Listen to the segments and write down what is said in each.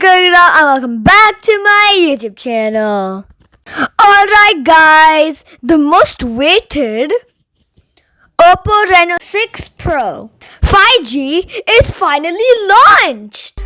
and welcome back to my YouTube channel. Alright guys, the most waited OPPO Reno6 Pro 5G is finally launched.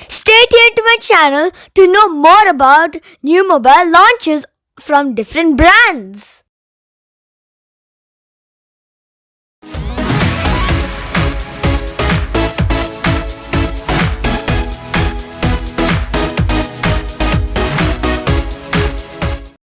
Stay tuned to my channel to know more about new mobile launches from different brands.